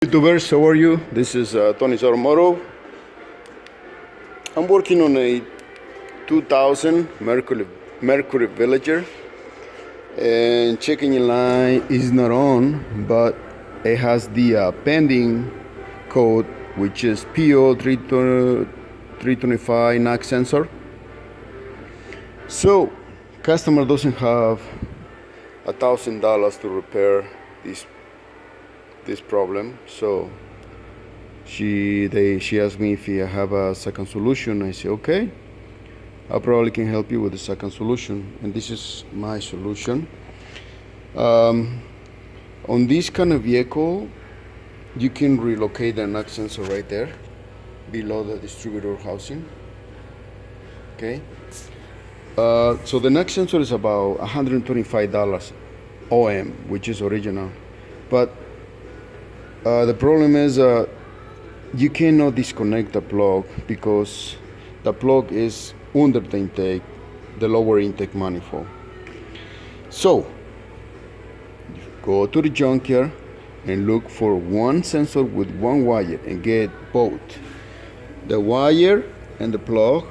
YouTubers, how are you? This is Tony's Automotive. I'm working on a 2000 Mercury Villager, and checking in line is not on, but it has the pending code, which is PO 325 knock sensor. So customer doesn't have $1,000 to repair this problem, so she asked me if I have a second solution. I say okay, I probably can help you with the second solution, and this is my solution. On this kind of vehicle, you can relocate the knock sensor right there below the distributor housing. Okay, so the knock sensor is about $125 OM, which is original, but the problem is you cannot disconnect the plug because the plug is under the intake, the lower intake manifold. So you go to the junkyard and look for one sensor with one wire and get both the wire and the plug.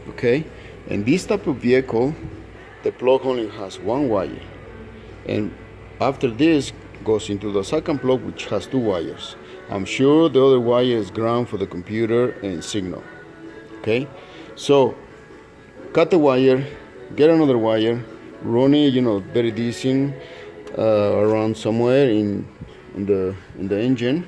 Okay, and this type of vehicle, the plug only has one wire, and after this goes into the second plug, which has two wires. I'm sure the other wire is ground for the computer and signal. Okay, so cut the wire, get another wire, run it, very decent, around somewhere in the engine,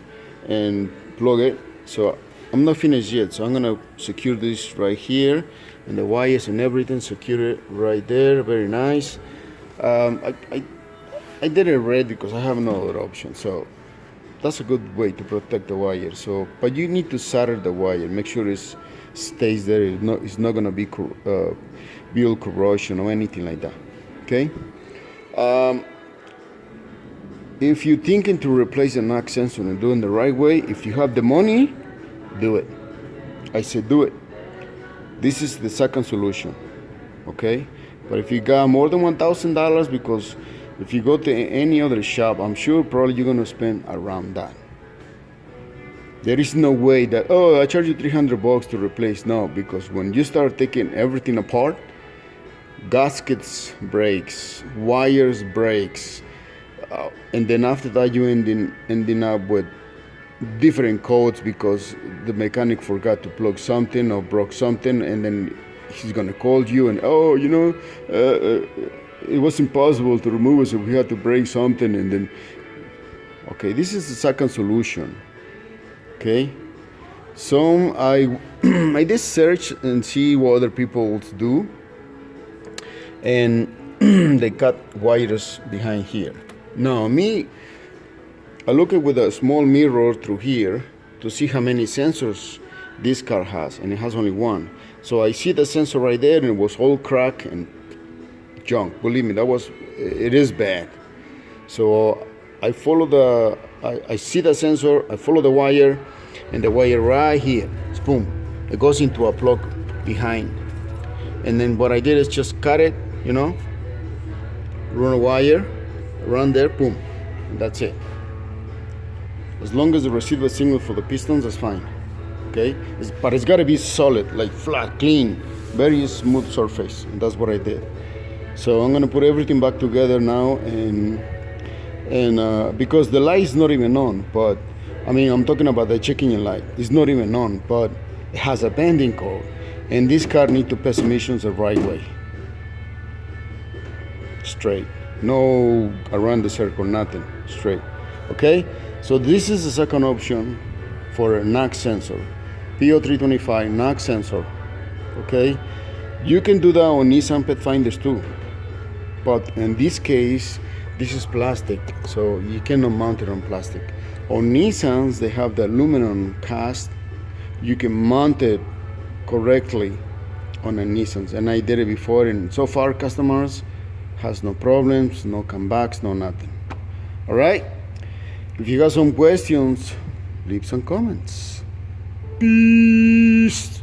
and plug it. So I'm not finished yet, so I'm gonna secure this right here, and the wires and everything, secure it right there. Very nice. I did it red because I have no other option, so that's a good way to protect the wire. So, but you need to solder the wire, make sure it stays there. It's not gonna be build corrosion or anything like that. Okay. If you're thinking to replace the knock sensor and doing the right way, if you have the money, do it. I said do it. This is the second solution. Okay, but if you got more than $1,000, because if you go to any other shop, I'm sure probably you're gonna spend around that. There is no way that, oh, I charge you $300 to replace. No, because when you start taking everything apart, gaskets breaks, wires breaks, and then after that you ending up with different codes because the mechanic forgot to plug something or broke something, and then he's gonna call you and it was impossible to remove it, so we had to break something, and then okay, this is the second solution. Okay, so I I did search and see what other people do, and they cut wires behind here. Now me, I look at with a small mirror through here to see how many sensors this car has, and it has only one. So I see the sensor right there, and it was all cracked and junk. Believe me, it is bad. So I follow I see the sensor, I follow the wire, and the wire right here, boom, it goes into a plug behind. And then what I did is just cut it, run a wire, run there, boom, and that's it. As long as the receiver signal for the pistons, that's fine. Okay, but it's got to be solid, like flat, clean, very smooth surface, and that's what I did. So I'm gonna put everything back together now, and because the light is not even on, but I mean, I'm talking about the check engine light. It's not even on, but it has a bending code, and this car needs to pass emissions the right way, straight, no around the circle, nothing, straight. Okay, so this is the second option for a knock sensor, PO 325 knock sensor. Okay, you can do that on Nissan Pathfinders too, but in this case, this is plastic, so you cannot mount it on plastic. On Nissans, they have the aluminum cast. You can mount it correctly on a Nissans, and I did it before, and so far customers has no problems, no comebacks, no nothing. All right, if you got some questions, leave some comments. Peace.